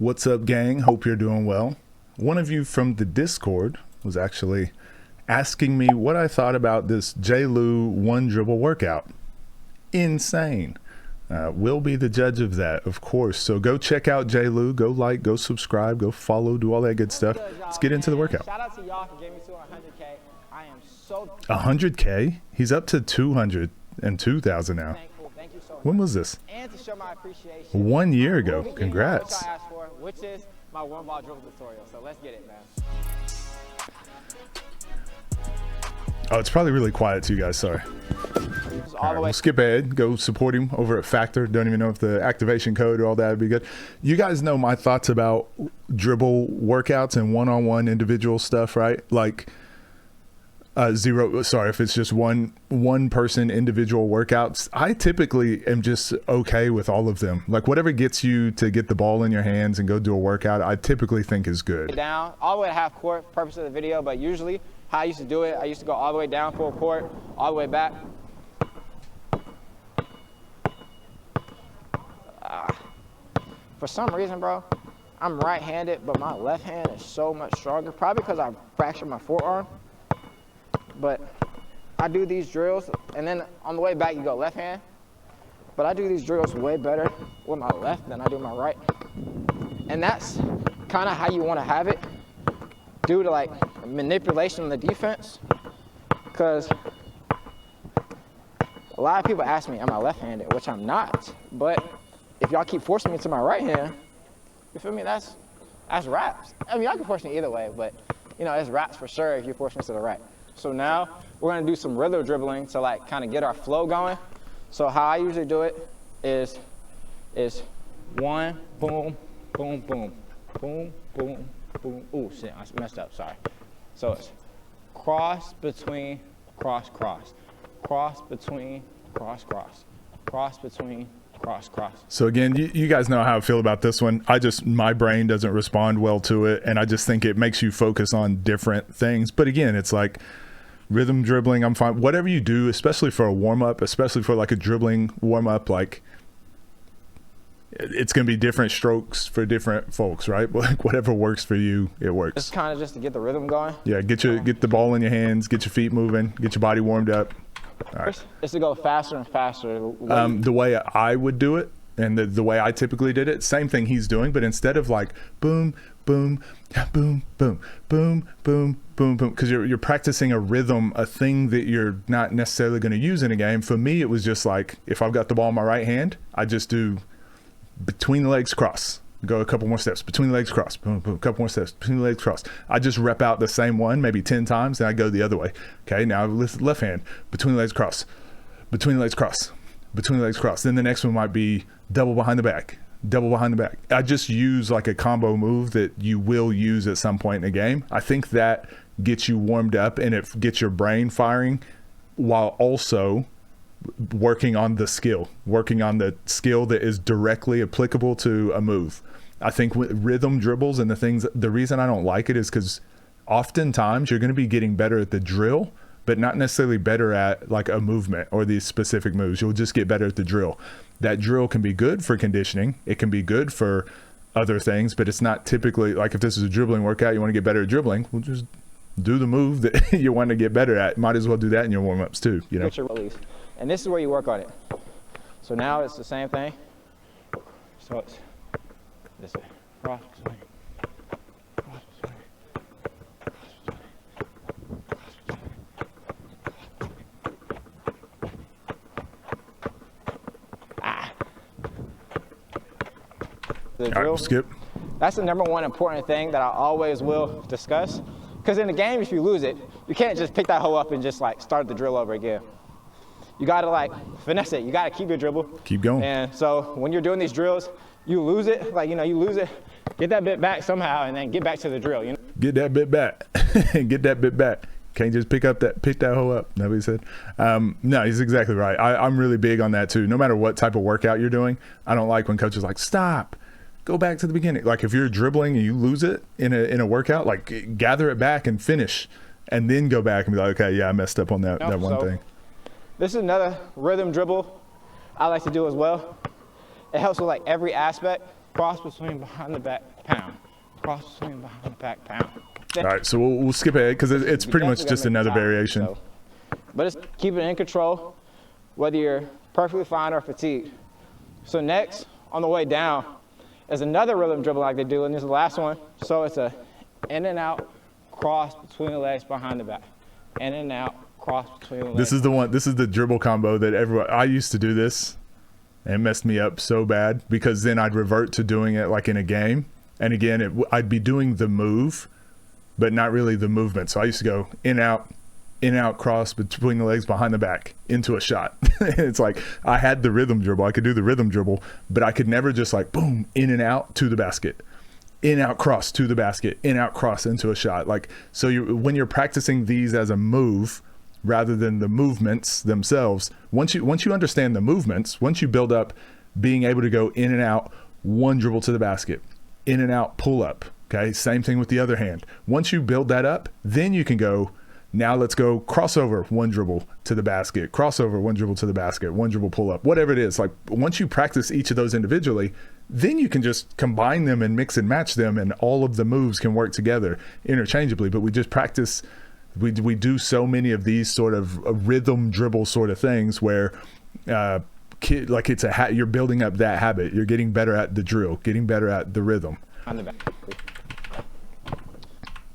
What's up, gang? Hope you're doing well. One of you from the Discord was actually asking me what I thought about this J-Lou one dribble workout. Insane. We'll be the judge of that, of course. So go check out J-Lou, go like, go subscribe, go follow, do all that good stuff. Let's get into the workout. Shout out to y'all for getting me to 100K. I am so 100K? He's up to 202,000 now. thankful. Thank you so much. When was this? And to show my appreciation. 1 year ago. Moving Congrats. what I asked for, which is my one ball dribble tutorial. So let's get it, man. Oh, it's probably really quiet to you guys. Sorry. Just all All the right, way. we'll skip ahead. Go support him over at Factor. Don't even know if the activation code or all that would be good. You guys know my thoughts about dribble workouts and one-on-one individual stuff, right? Like if it's just one person individual workouts, I typically am just okay with all of them. Like whatever gets you to get the ball in your hands and go do a workout, I typically think is good. Down all the way to half court, purpose of the video, but usually how I used to do it, I used to go all the way down full court, all the way back. For some reason, bro, I'm right-handed, but my left hand is so much stronger, probably because I fractured my forearm. But I do these drills, and then on the way back, you go left hand. But I do these drills way better with my left than I do my right. And that's kind of how you want to have it, due to like manipulation of the defense. Because a lot of people ask me, am I left-handed? Which I'm not. But if y'all keep forcing me to my right hand, you feel me? That's raps. I mean, y'all can force me either way, but you know, it's raps for sure if you force me to the right. So now we're gonna do some rhythm dribbling to like kind of get our flow going. So how I usually do it is one, boom, boom, boom, boom, boom, boom. Ooh, shit, I messed up, sorry. So it's cross between, cross, cross, cross between, cross, cross, cross between, cross, cross. So again, you guys know how I feel about this one. My brain doesn't respond well to it, and I just think it makes you focus on different things. But again, it's like rhythm dribbling, I'm fine. Whatever you do, especially for a warm-up, especially for like a dribbling warm-up, like it's going to be different strokes for different folks, right? Like whatever works for you, it works. It's kind of just to get the rhythm going. Yeah, get the ball in your hands, get your feet moving, get your body warmed up. All right. It's to go faster and faster. The way I would do it, and the way I typically did it, same thing he's doing, but instead of like boom, boom, boom, boom, boom, boom, boom, boom, because you're practicing a rhythm, a thing that you're not necessarily going to use in a game. For me, it was just like, if I've got the ball in my right hand, I just do between the legs cross, go a couple more steps, between the legs cross, boom, boom, a couple more steps, between the legs cross. I just rep out the same one maybe 10 times, and I go the other way. Okay, now left hand, between the legs cross, between the legs cross, between the legs cross. Then the next one might be double behind the back, double behind the back. I just use like a combo move that you will use at some point in a game. I think that gets you warmed up and it gets your brain firing, while also working on the skill that is directly applicable to a move. I think with rhythm dribbles and the reason I don't like it is because oftentimes you're going to be getting better at the drill, but not necessarily better at like a movement or these specific moves. You'll just get better at the drill. That drill can be good for conditioning. It can be good for other things, but it's not typically like, if this is a dribbling workout, you want to get better at dribbling, well, just do the move that you want to get better at. Might as well do that in your warm-ups too, you know? Get your release. And this is where you work on it. So now it's the same thing. So it's this way. Cross, swing, cross, swing, cross, swing, cross, swing. The All right, drill, we'll skip. that's the number one important thing that I always will discuss. Because in the game, if you lose it, you can't just pick that hoe up and just like start the drill over again. You gotta like finesse it. You gotta keep your dribble. Keep going. And so when you're doing these drills, you lose it, like, you know, you lose it, get that bit back somehow and then get back to the drill, you know? Get that bit back. Get that bit back. Can't just pick that hoe up. Nobody said. No, he's exactly right. I'm really big on that too. No matter what type of workout you're doing, I don't like when coaches are like, stop, go back to the beginning. Like if you're dribbling and you lose it in a workout, like gather it back and finish, and then go back and be like, okay, yeah, I messed up on that one thing. This is another rhythm dribble I like to do as well. It helps with like every aspect. cross between behind the back, pound. Cross between behind the back, pound. All right, so we'll skip ahead because it's pretty much just another variation. So, but it's keep it in control, whether you're perfectly fine or fatigued. So next, on the way down, is another rhythm dribble like they do, and this is the last one. So it's a in and out, cross between the legs behind the back. In and out, cross between the legs. This is the one. This is the dribble combo that I used to do this, and it messed me up so bad because then I'd revert to doing it like in a game, and again I'd be doing the move, but not really the movement. So I used to go in out, cross between the legs behind the back into a shot. It's like I had the rhythm dribble. I could do the rhythm dribble, but I could never just like boom in and out to the basket. In, out, cross to the basket, in, out, cross into a shot. Like, so when you're practicing these as a move rather than the movements themselves, once you understand the movements, once you build up being able to go in and out, one dribble to the basket, in and out, pull up, okay? Same thing with the other hand. Once you build that up, then you can go, now let's go crossover, one dribble to the basket, crossover, one dribble to the basket, one dribble, pull up, whatever it is. Like, once you practice each of those individually, then you can just combine them and mix and match them, and all of the moves can work together interchangeably. But we just practice, we do so many of these sort of rhythm dribble sort of things where like it's you're building up that habit. You're getting better at the drill, getting better at the rhythm. On the back.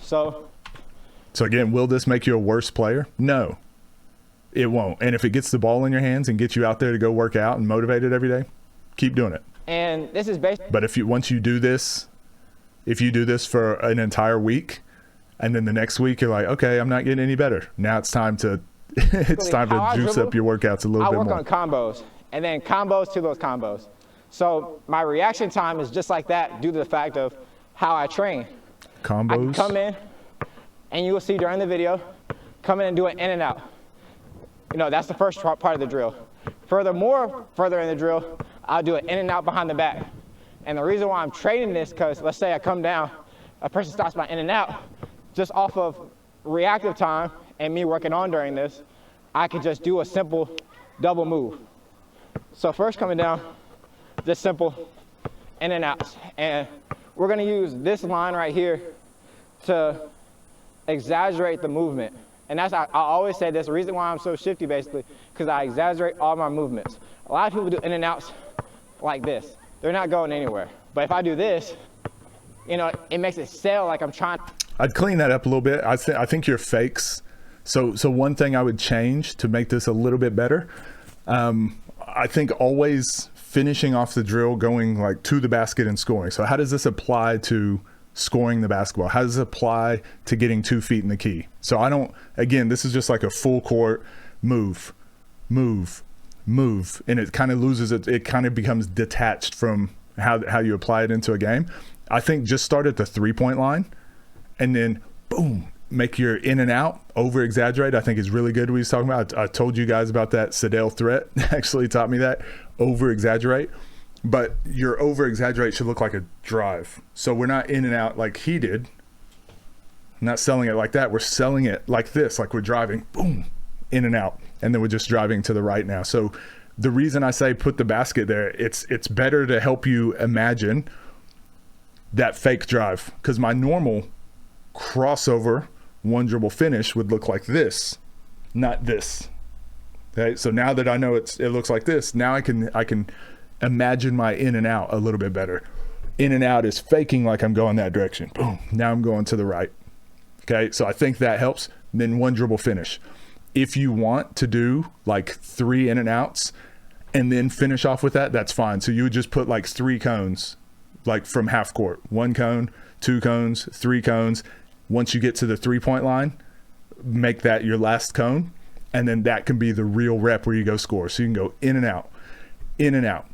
So again, will this make you a worse player? No, it won't. And if it gets the ball in your hands and gets you out there to go work out and motivated every day, keep doing it. And this is based. But once you do this, if you do this for an entire week, and then the next week you're like, okay, I'm not getting any better. Now it's time to juice up your workouts a little bit more. I work on combos, and then combos to those combos. So my reaction time is just like that due to the fact of how I train. Combos. I can come in, and you will see during the video, come in and do an in and out. You know, that's the first part of the drill. Further in the drill, I'll do an in and out behind the back. And the reason why I'm training this, because let's say I come down, a person stops my in and out, just off of reactive time and me working on during this, I can just do a simple double move. So first coming down, just simple in and outs. And we're gonna use this line right here to exaggerate the movement. And that's, I always say this, the reason why I'm so shifty basically, because I exaggerate all my movements. A lot of people do in and outs like this. They're not going anywhere. But if I do this, you know, it makes it sound like I'm trying. I'd clean that up a little bit. I think your fakes. So one thing I would change to make this a little bit better, I think always finishing off the drill, going like to the basket and scoring. So how does this apply to scoring the basketball? How does it apply to getting 2 feet in the key? So again, this is just like a full court move, and it kind of loses it kind of becomes detached from how you apply it into a game. I think just start at the 3-point line and then boom, make your in and out, over exaggerate. I think is really good what he's talking about. I told you guys about that. Sedale threat actually taught me that. Over exaggerate. But your over exaggerate should look like a drive. So we're not in and out like he did. I'm not selling it like that. We're selling it like this, like we're driving, boom, in and out. And then we're just driving to the right now. So the reason I say put the basket there, it's better to help you imagine that fake drive, because my normal crossover one dribble finish would look like this, not this. Okay, so now that I know it looks like this, now I can imagine my in and out a little bit better. In and out is faking like I'm going that direction. Boom, now I'm going to the right. Okay, so I think that helps. Then one dribble finish. If you want to do like 3 in and outs and then finish off with that, that's fine. So you would just put like 3 cones, like from half court, 1 cone, 2 cones, 3 cones. Once you get to the 3-point line, make that your last cone. And then that can be the real rep where you go score. So you can go in and out, in and out,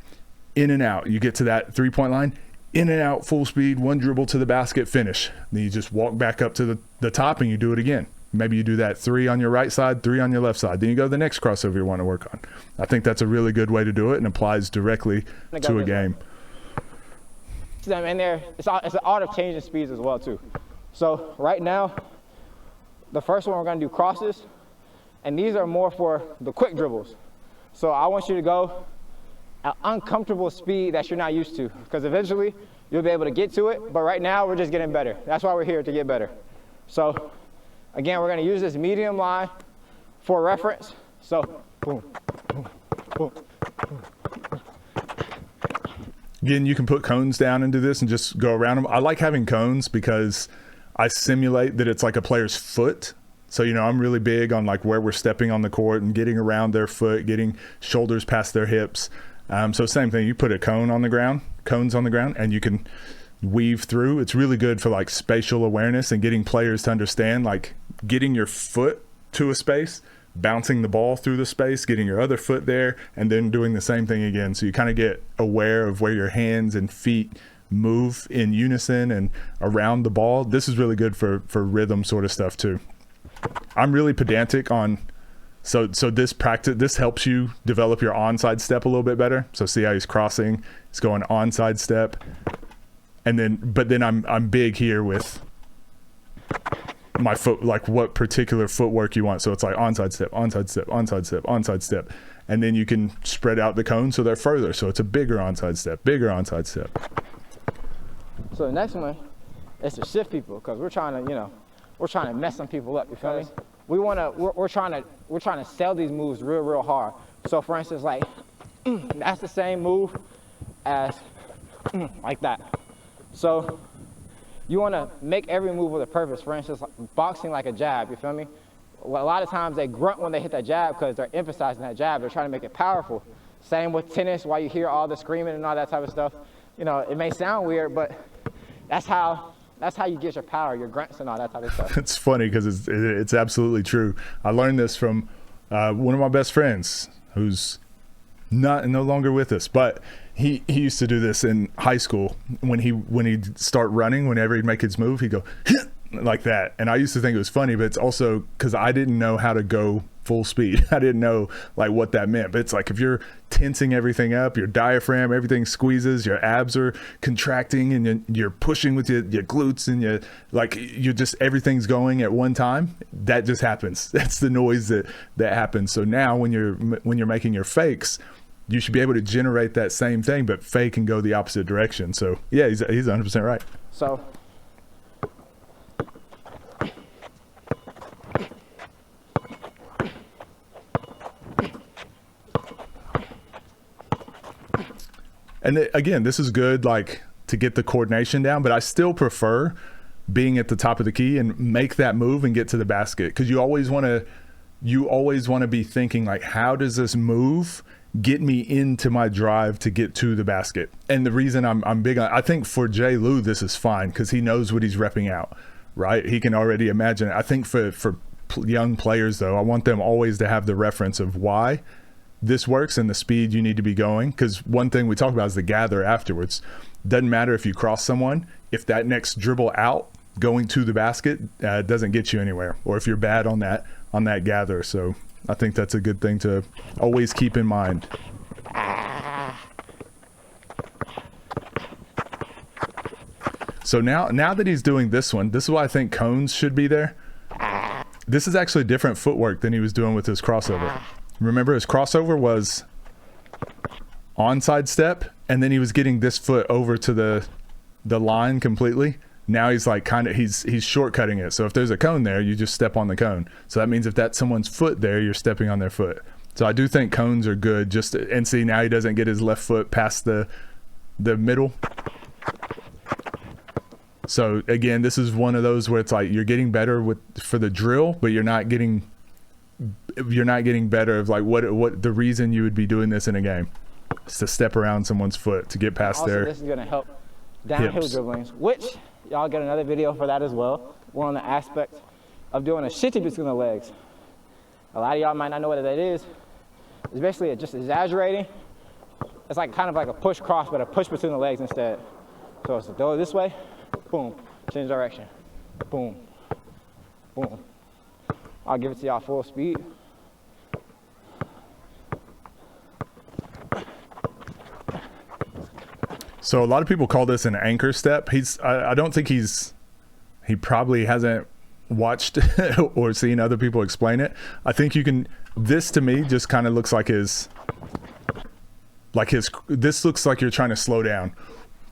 in and out. You get to that 3-point line, in and out, full speed, 1 dribble to the basket, finish. Then you just walk back up to the top and you do it again. Maybe you do that 3 on your right side, 3 on your left side. Then you go to the next crossover you want to work on. I think that's a really good way to do it and applies directly to a game. And there, it's an art of changing speeds as well too. So right now, the first one we're going to do crosses, and these are more for the quick dribbles. So I want you to go an uncomfortable speed that you're not used to, because eventually you'll be able to get to it, but right now we're just getting better. That's why we're here, to get better. So again, we're gonna use this medium line for reference. So boom, boom, boom, boom. Again, you can put cones down into this and just go around them. I like having cones because I simulate that it's like a player's foot. So, you know, I'm really big on like where we're stepping on the court and getting around their foot, getting shoulders past their hips. So same thing, you put a cone on the ground, cones on the ground, and you can weave through. It's really good for like spatial awareness and getting players to understand, like getting your foot to a space, bouncing the ball through the space, getting your other foot there, and then doing the same thing again. So you kind of get aware of where your hands and feet move in unison and around the ball. This is really good for rhythm sort of stuff too. I'm really pedantic on, so this helps you develop your onside step a little bit better. So see how he's crossing, he's going onside step, and then, but then I'm big here with my foot, like what particular footwork you want. So it's like onside step, onside step, onside step, onside step. And then you can spread out the cone so they're further. So it's a bigger onside step, bigger onside step. So the next one is to shift people, because we're trying to, you know, we're trying to mess some people up, you feel me? We're trying to sell these moves real hard. So for instance, like, that's the same move as like that. So you want to make every move with a purpose. For instance, like boxing like a jab, you feel me? Well, a lot of times they grunt when they hit that jab because they're emphasizing that jab. They're trying to make it powerful. Same with tennis, why you hear all the screaming and all that type of stuff. You know, it may sound weird, but that's how you get your power, your grunts and all that type of stuff. It's funny because it's absolutely true. I learned this from one of my best friends who's no longer with us, but he used to do this in high school when he'd start running. Whenever he'd make his move, he'd go like that, and I used to think it was funny, but it's also because I didn't know how to go full speed. I didn't know like what that meant, but it's like if you're tensing everything up, your diaphragm, everything squeezes, your abs are contracting, and you're pushing with your glutes, and you're just everything's going at one time. That just happens. That's the noise that happens. So now when you're making your fakes, you should be able to generate that same thing, but fake and go the opposite direction. So yeah, he's 100% right. So and again, this is good like to get the coordination down, but I still prefer being at the top of the key and make that move and get to the basket, because you always want to be thinking like, how does this move get me into my drive to get to the basket? And the reason I'm big on, I think for Jay Lou this is fine because he knows what he's repping out, right? He can already imagine it. I think for young players though, I want them always to have the reference of why this works and the speed you need to be going, because one thing we talk about is the gather afterwards. Doesn't matter if you cross someone, if that next dribble out going to the basket doesn't get you anywhere, or if you're bad on that gather. So I think that's a good thing to always keep in mind. So now that he's doing this one, this is why I think cones should be there. This is actually different footwork than he was doing with his crossover. Remember, his crossover was onside step, and then he was getting this foot over to the line completely. Now he's like he's shortcutting it. So if there's a cone there, you just step on the cone. So that means if that's someone's foot there, you're stepping on their foot. So I do think cones are good. And see, now he doesn't get his left foot past the middle. So again, this is one of those where it's like you're getting better for the drill, but you're not getting better of like what the reason you would be doing this in a game is to step around someone's foot to get past also, their this is going to help downhill hips. dribblings, which y'all get another video for that as well. We're on the aspect of doing a shifty between the legs. A lot of y'all might not know what that is. It's basically just exaggerating. It's like kind of like a push cross, but a push between the legs instead. So it's to throw it this way, boom, change direction, boom, boom. I'll give it to y'all full speed. So a lot of people call this an anchor step. I don't think he probably hasn't watched or seen other people explain it. I think this to me just kind of looks like Like this looks like you're trying to slow down,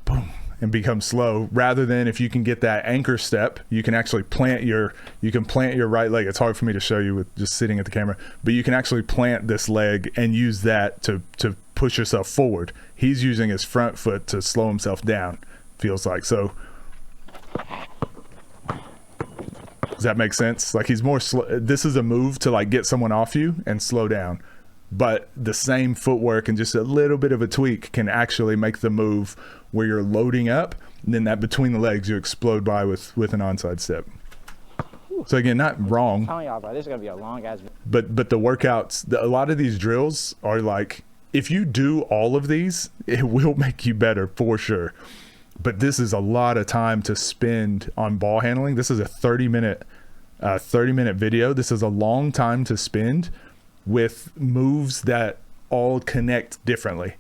boom, and become slow, rather than if you can get that anchor step, you can actually plant your right leg. It's hard for me to show you with just sitting at the camera, but you can actually plant this leg and use that to push yourself forward. He's using his front foot to slow himself down, feels like. So does that make sense? Like he's more this is a move to like get someone off you and slow down, but the same footwork and just a little bit of a tweak can actually make the move where you're loading up, and then that between the legs you explode by with an onside step. So again, not wrong. I'm telling y'all, bro, this is gonna be a long ass. But the workouts, a lot of these drills are like, if you do all of these, it will make you better for sure. But this is a lot of time to spend on ball handling. This is a 30-minute video. This is a long time to spend with moves that all connect differently.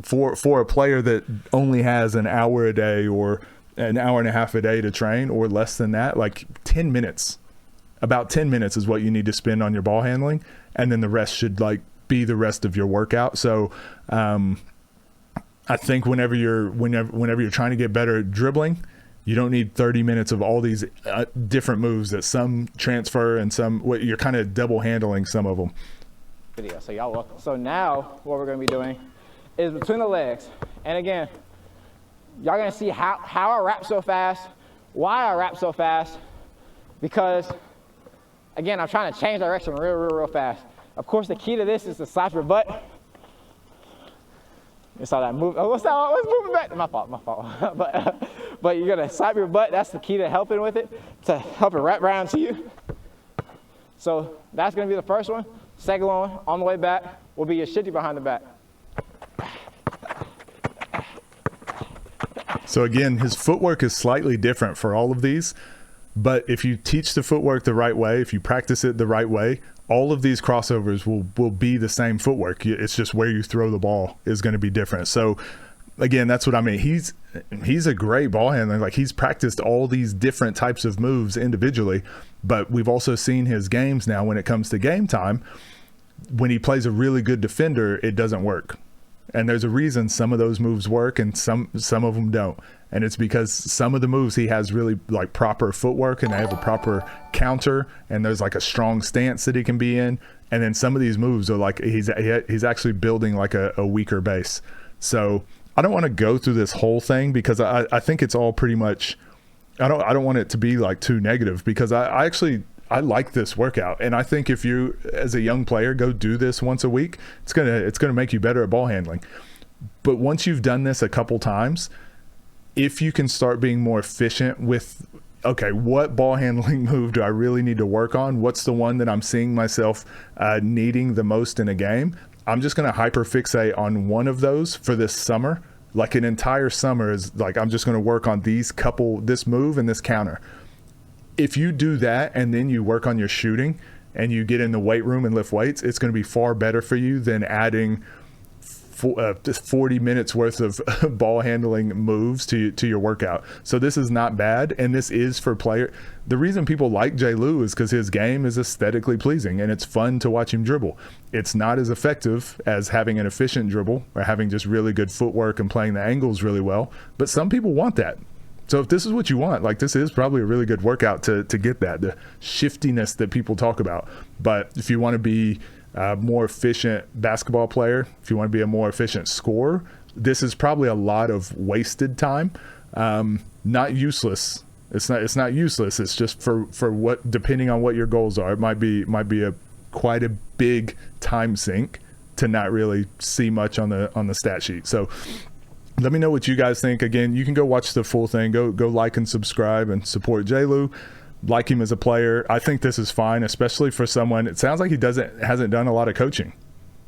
For a player that only has an hour a day or an hour and a half a day to train, or less than that, like 10 minutes, about 10 minutes is what you need to spend on your ball handling, and then the rest should like be the rest of your workout. So I think whenever you're trying to get better at dribbling, you don't need 30 minutes of all these different moves that some transfer and some you're kind of double handling some of them. Video, so y'all welcome. So now what we're gonna be doing is between the legs, and again, y'all gonna see how I wrap so fast, why I wrap so fast, because again, I'm trying to change direction real fast. Of course, the key to this is to slap your butt. You saw that move. Oh, what's that? What's moving back? My fault. But you're gonna slap your butt. That's the key to helping with it, to help it wrap around to you. So that's gonna be the first one. Second one, on the way back, will be your shifty behind the back. So again, his footwork is slightly different for all of these, but if you teach the footwork the right way, if you practice it the right way, all of these crossovers will be the same footwork. It's just where you throw the ball is going to be different. So again, that's what I mean. He's a great ball handler. Like he's practiced all these different types of moves individually, but we've also seen his games now when it comes to game time. When he plays a really good defender, it doesn't work. And there's a reason some of those moves work and some of them don't. And it's because some of the moves he has really like proper footwork and they have a proper counter, and there's like a strong stance that he can be in. And then some of these moves are like he's actually building like a weaker base. So I don't want to go through this whole thing because I think it's all pretty much, I don't want it to be like too negative, because I like this workout, and I think if you as a young player go do this once a week, it's gonna make you better at ball handling. But once you've done this a couple times, if you can start being more efficient with, okay, what ball handling move do I really need to work on? What's the one that I'm seeing myself needing the most in a game? I'm just gonna hyper fixate on one of those for this summer. Like an entire summer is like, I'm just gonna work on this move and this counter. If you do that and then you work on your shooting and you get in the weight room and lift weights, it's going to be far better for you than adding 40 minutes worth of ball handling moves to your workout. So this is not bad, and this is for player. The reason people like Jay Lou is because his game is aesthetically pleasing and it's fun to watch him dribble. It's not as effective as having an efficient dribble or having just really good footwork and playing the angles really well, but some people want that. So if this is what you want, like this is probably a really good workout to get that, the shiftiness that people talk about. But if you want to be a more efficient basketball player, if you want to be a more efficient scorer, this is probably a lot of wasted time. Not useless. It's not useless. It's just for what, depending on what your goals are, it might be quite a big time sink to not really see much on the stat sheet. So let me know what you guys think. Again, you can go watch the full thing. Go like and subscribe and support Jay Lou. Like him as a player. I think this is fine, especially for someone. It sounds like he hasn't done a lot of coaching,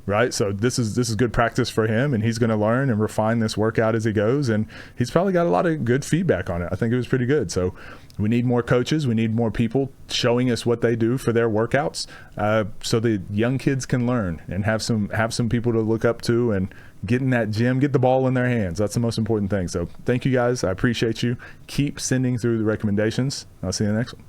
right? So this is good practice for him, and he's going to learn and refine this workout as he goes. And he's probably got a lot of good feedback on it. I think it was pretty good. So we need more coaches. We need more people showing us what they do for their workouts, so the young kids can learn and have some people to look up to and get in that gym, get the ball in their hands. That's the most important thing. So thank you guys. I appreciate you. Keep sending through the recommendations. I'll see you in the next one.